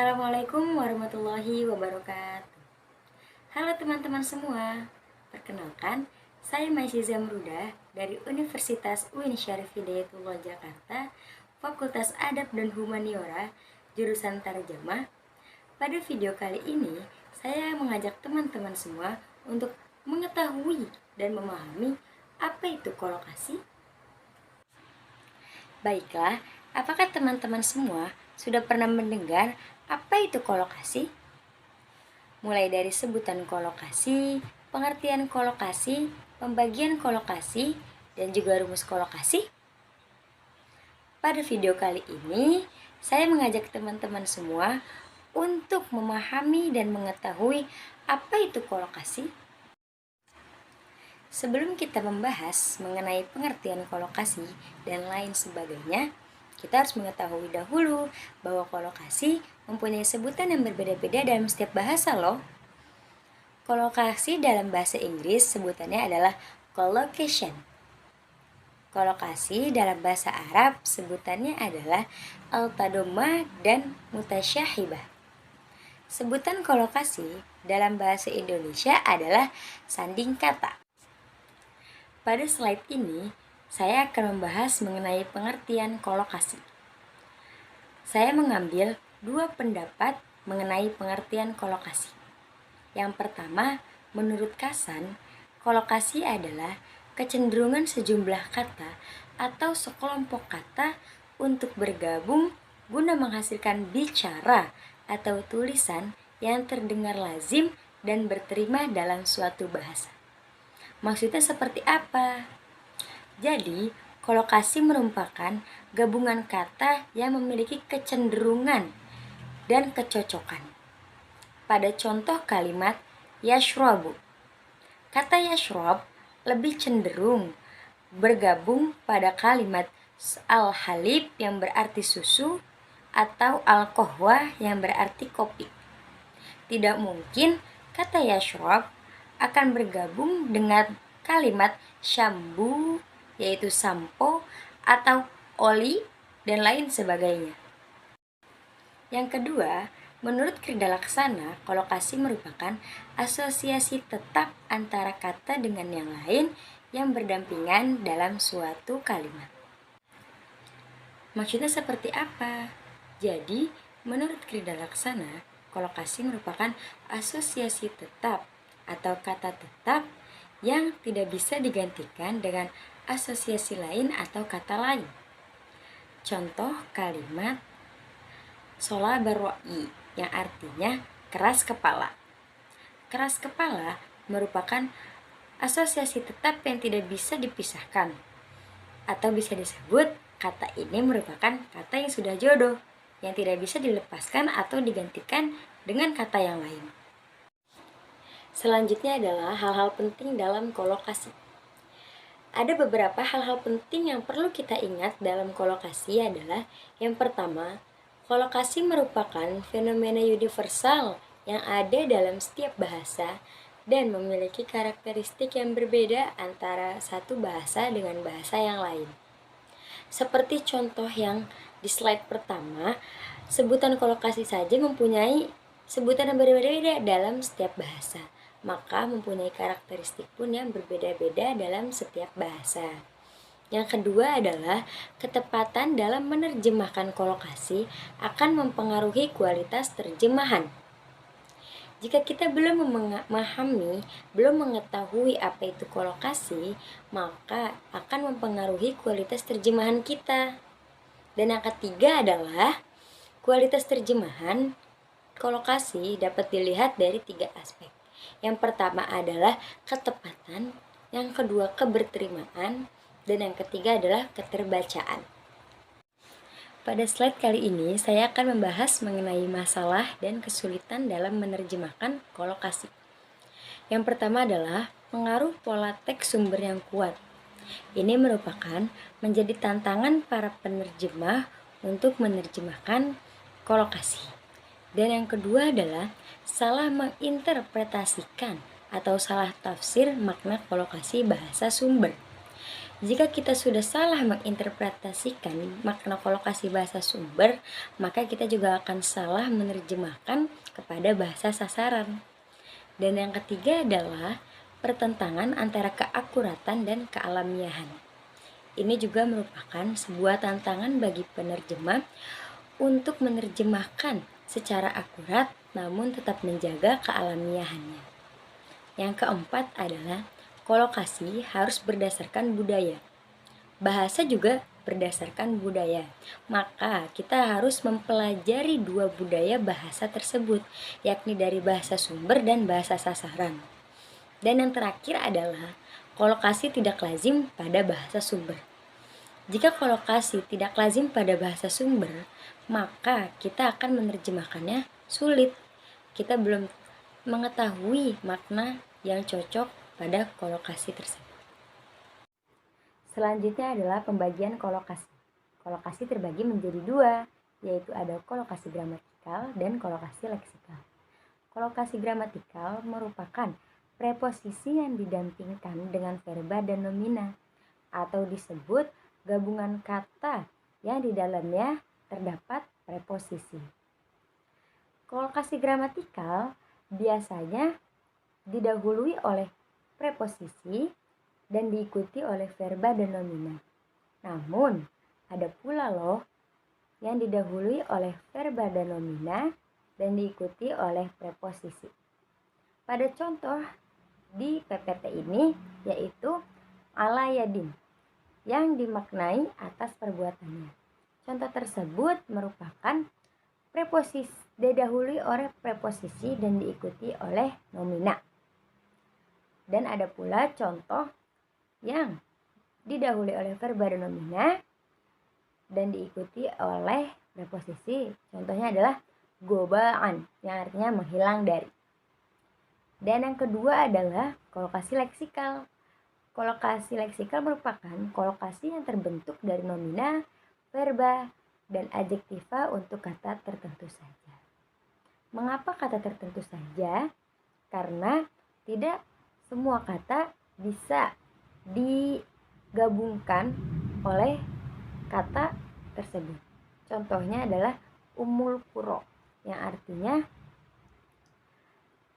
Assalamualaikum warahmatullahi wabarakatuh. Halo teman-teman semua. Perkenalkan, saya Maisy Zamruda dari Universitas UIN Syarif Hidayatullah Jakarta, Fakultas Adab dan Humaniora, jurusan Tarjamah. Pada video kali ini, saya mengajak teman-teman semua untuk mengetahui dan memahami apa itu kolokasi. Baiklah, apakah teman-teman semua sudah pernah mendengar apa itu kolokasi? Mulai dari sebutan kolokasi, pengertian kolokasi, pembagian kolokasi, dan juga rumus kolokasi. Pada video kali ini, saya mengajak teman-teman semua untuk memahami dan mengetahui apa itu kolokasi. Sebelum kita membahas mengenai pengertian kolokasi dan lain sebagainya, kita harus mengetahui dahulu bahwa kolokasi mempunyai sebutan yang berbeda-beda dalam setiap bahasa loh. Kolokasi dalam bahasa Inggris sebutannya adalah collocation. Kolokasi dalam bahasa Arab sebutannya adalah al-tadoma dan mutasyahibah. Sebutan kolokasi dalam bahasa Indonesia adalah sanding kata. Pada slide ini, saya akan membahas mengenai pengertian kolokasi. Saya mengambil dua pendapat mengenai pengertian kolokasi. Yang pertama, menurut Kasan, kolokasi adalah kecenderungan sejumlah kata atau sekelompok kata untuk bergabung guna menghasilkan bicara atau tulisan yang terdengar lazim dan berterima dalam suatu bahasa. Maksudnya seperti apa? Jadi, kolokasi merupakan gabungan kata yang memiliki kecenderungan dan kecocokan. Pada contoh kalimat yashrabu, kata yashrab lebih cenderung bergabung pada kalimat al-halib yang berarti susu atau al-qahwah yang berarti kopi. Tidak mungkin kata yashrab akan bergabung dengan kalimat syambu, yaitu sampo atau oli dan lain sebagainya. Yang kedua, menurut Krida Laksana, kolokasi merupakan asosiasi tetap antara kata dengan yang lain yang berdampingan dalam suatu kalimat. Maksudnya seperti apa? Jadi, menurut Krida Laksana, kolokasi merupakan asosiasi tetap atau kata tetap yang tidak bisa digantikan dengan asosiasi lain atau kata lain. Contoh kalimat sola barwa'i yang artinya keras kepala. Keras kepala merupakan asosiasi tetap yang tidak bisa dipisahkan, atau bisa disebut kata ini merupakan kata yang sudah jodoh, yang tidak bisa dilepaskan atau digantikan dengan kata yang lain. Selanjutnya adalah hal-hal penting dalam kolokasi. Ada beberapa hal-hal penting yang perlu kita ingat dalam kolokasi adalah yang pertama, kolokasi merupakan fenomena universal yang ada dalam setiap bahasa dan memiliki karakteristik yang berbeda antara satu bahasa dengan bahasa yang lain. Seperti contoh yang di slide pertama, sebutan kolokasi saja mempunyai sebutan yang berbeda-beda dalam setiap bahasa, maka mempunyai karakteristik pun yang berbeda-beda dalam setiap bahasa. Yang kedua adalah ketepatan dalam menerjemahkan kolokasi akan mempengaruhi kualitas terjemahan. Jika kita belum memahami, belum mengetahui apa itu kolokasi, maka akan mempengaruhi kualitas terjemahan kita. Dan yang ketiga adalah kualitas terjemahan kolokasi dapat dilihat dari 3 aspek. Yang pertama adalah ketepatan, yang kedua keberterimaan, dan yang ketiga adalah keterbacaan. Pada slide kali ini, saya akan membahas mengenai masalah dan kesulitan dalam menerjemahkan kolokasi. Yang pertama adalah pengaruh pola teks sumber yang kuat. Ini merupakan menjadi tantangan para penerjemah untuk menerjemahkan kolokasi. Dan yang kedua adalah salah menginterpretasikan atau salah tafsir makna kolokasi bahasa sumber. Jika kita sudah salah menginterpretasikan makna kolokasi bahasa sumber, maka kita juga akan salah menerjemahkan kepada bahasa sasaran. Dan yang ketiga adalah pertentangan antara keakuratan dan kealamiahan. Ini juga merupakan sebuah tantangan bagi penerjemah untuk menerjemahkan secara akurat namun tetap menjaga kealamiahannya. Yang keempat adalah kolokasi harus berdasarkan budaya. Bahasa juga berdasarkan budaya. Maka kita harus mempelajari dua budaya bahasa tersebut, yakni dari bahasa sumber dan bahasa sasaran. Dan yang terakhir adalah kolokasi tidak lazim pada bahasa sumber. Jika kolokasi tidak lazim pada bahasa sumber, maka kita akan menerjemahkannya sulit. Kita belum mengetahui makna yang cocok pada kolokasi tersebut. Selanjutnya adalah pembagian kolokasi. Kolokasi terbagi menjadi dua, yaitu ada kolokasi gramatikal dan kolokasi leksikal. Kolokasi gramatikal merupakan preposisi yang didampingkan dengan verba dan nomina, atau disebut gabungan kata yang di dalamnya terdapat preposisi. Kolokasi gramatikal biasanya didahului oleh preposisi dan diikuti oleh verba dan nomina. Namun, ada pula loh yang didahului oleh verba dan nomina dan diikuti oleh preposisi. Pada contoh di PPT ini yaitu ala yadin yang dimaknai atas perbuatannya. Contoh tersebut merupakan preposisi didahului oleh preposisi dan diikuti oleh nomina. Dan ada pula contoh yang didahului oleh verba dan nomina dan diikuti oleh preposisi. Contohnya adalah gobaan yang artinya menghilang dari. Dan yang kedua adalah kolokasi leksikal. Kolokasi leksikal merupakan kolokasi yang terbentuk dari nomina, verba, dan adjektiva untuk kata tertentu saja. Mengapa kata tertentu saja? Karena tidak semua kata bisa digabungkan oleh kata tersebut. Contohnya adalah Ummul Qura yang artinya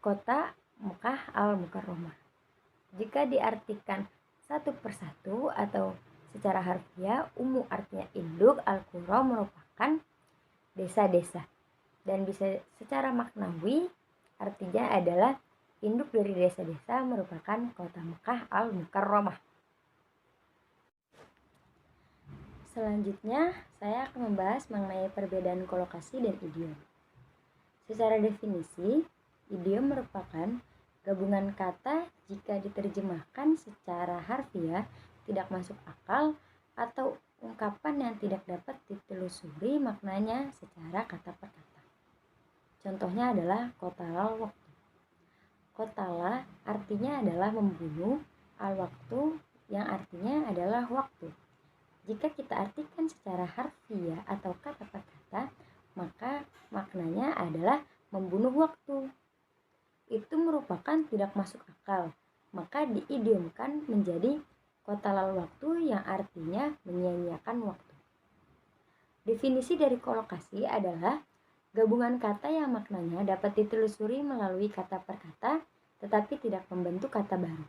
kota Mekah al-Mukarramah. Jika diartikan satu persatu atau secara harfiah, Ummu artinya induk, al-Qura merupakan desa-desa. Dan bisa secara maknawi artinya adalah induk dari desa-desa merupakan kota Mekah al-Mukarramah. Selanjutnya, saya akan membahas mengenai perbedaan kolokasi dan idiom. Secara definisi, idiom merupakan gabungan kata jika diterjemahkan secara harfiah tidak masuk akal atau ungkapan yang tidak dapat ditelusuri maknanya secara kata per kata. Contohnya adalah qatalal waktu. Qatala artinya adalah membunuh, al-waktu yang artinya adalah waktu. Jika kita artikan secara harfiah atau kata per kata, maka maknanya adalah membunuh waktu. Itu merupakan tidak masuk akal, maka diidiomkan menjadi qatalal waktu yang artinya menyia-nyiakan waktu. Definisi dari kolokasi adalah gabungan kata yang maknanya dapat ditelusuri melalui kata per kata, tetapi tidak membentuk kata baru.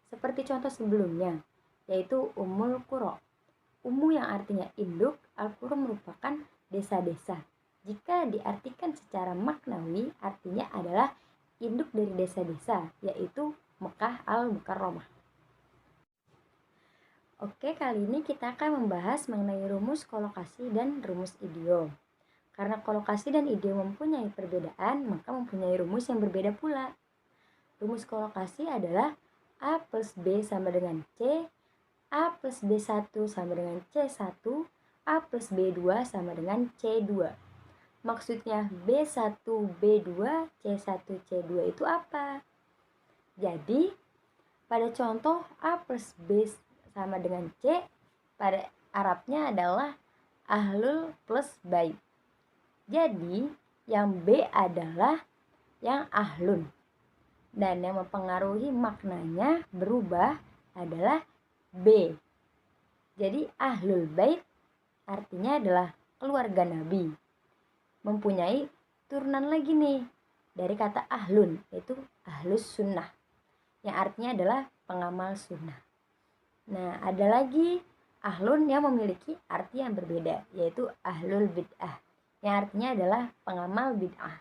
Seperti contoh sebelumnya, yaitu Ummul Qura. Ummu yang artinya induk, al-Qura merupakan desa-desa. Jika diartikan secara maknawi, artinya adalah induk dari desa-desa, yaitu Mekah al-Mukarramah. Oke, kali ini kita akan membahas mengenai rumus kolokasi dan rumus idiom. Karena kolokasi dan idiom mempunyai perbedaan, maka mempunyai rumus yang berbeda pula. Rumus kolokasi adalah A plus B sama dengan C, A plus B1 sama dengan C1, A plus B2 sama dengan C2. Maksudnya B1, B2, C1, C2 itu apa? Jadi, pada contoh A plus B sama dengan C, pada Arabnya adalah ahlul plus baik. Jadi, yang B adalah yang ahlun. Dan yang mempengaruhi maknanya berubah adalah B. Jadi ahlul bait artinya adalah keluarga Nabi. Mempunyai turunan lagi nih dari kata ahlun, yaitu ahlus sunnah, yang artinya adalah pengamal sunnah. Nah, ada lagi ahlun yang memiliki arti yang berbeda, yaitu ahlul bid'ah, yang artinya adalah pengamal bid'ah.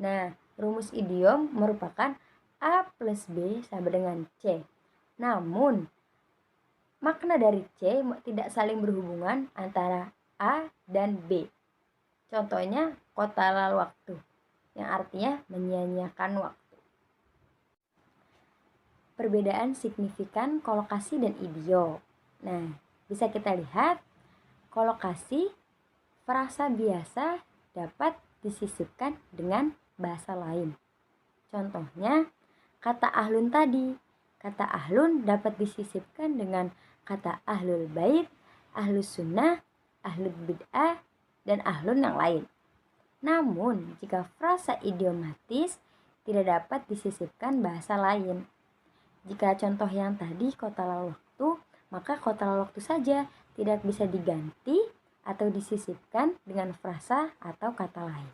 Nah, rumus idiom merupakan A plus B sama dengan C. Namun, makna dari C tidak saling berhubungan antara A dan B. Contohnya, kotalal waktu, yang artinya menyia-nyiakan waktu. Perbedaan signifikan kolokasi dan idiom. Nah, bisa kita lihat, kolokasi frasa biasa dapat disisipkan dengan bahasa lain. Contohnya, kata ahlun tadi. Kata ahlun dapat disisipkan dengan kata ahlul bait, ahlus sunnah, ahlul bid'ah, dan ahlun yang lain. Namun, jika frasa idiomatis tidak dapat disisipkan bahasa lain. Jika contoh yang tadi kotalal waktu, maka kotalal waktu saja, tidak bisa diganti atau disisipkan dengan frasa atau kata lain.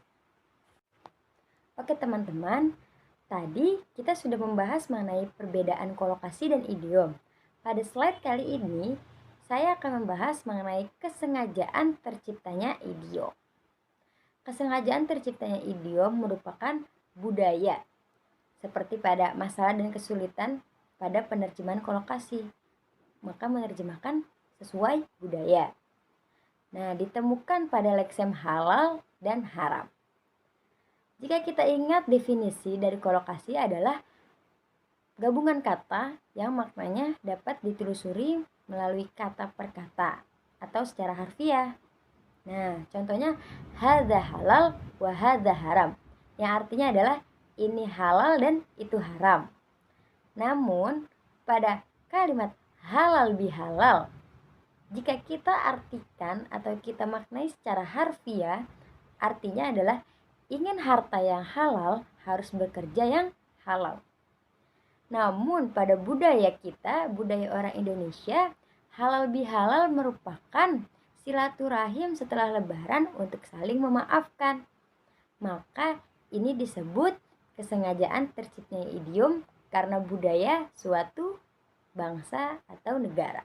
Oke teman-teman, tadi kita sudah membahas mengenai perbedaan kolokasi dan idiom. Pada slide kali ini, saya akan membahas mengenai kesengajaan terciptanya idiom. Kesengajaan terciptanya idiom merupakan budaya, seperti pada masalah dan kesulitan pada penerjemahan kolokasi, maka menerjemahkan sesuai budaya. Nah, ditemukan pada leksem halal dan haram. Jika kita ingat, definisi dari kolokasi adalah gabungan kata yang maknanya dapat ditelusuri melalui kata per kata atau secara harfiah. Nah, contohnya hadza halal wa hadza haram, yang artinya adalah ini halal dan itu haram. Namun, pada kalimat halal bihalal, jika kita artikan atau kita maknai secara harfiah, artinya adalah ingin harta yang halal harus bekerja yang halal. Namun, pada budaya kita, budaya orang Indonesia, halal bihalal merupakan silaturahim setelah lebaran untuk saling memaafkan. Maka, ini disebut kesengajaan terciptanya idiom karena budaya suatu bangsa atau negara.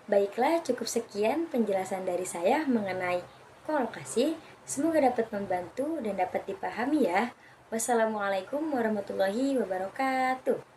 Baiklah, cukup sekian penjelasan dari saya mengenai kolokasi. Semoga dapat membantu dan dapat dipahami ya. Wassalamualaikum warahmatullahi wabarakatuh.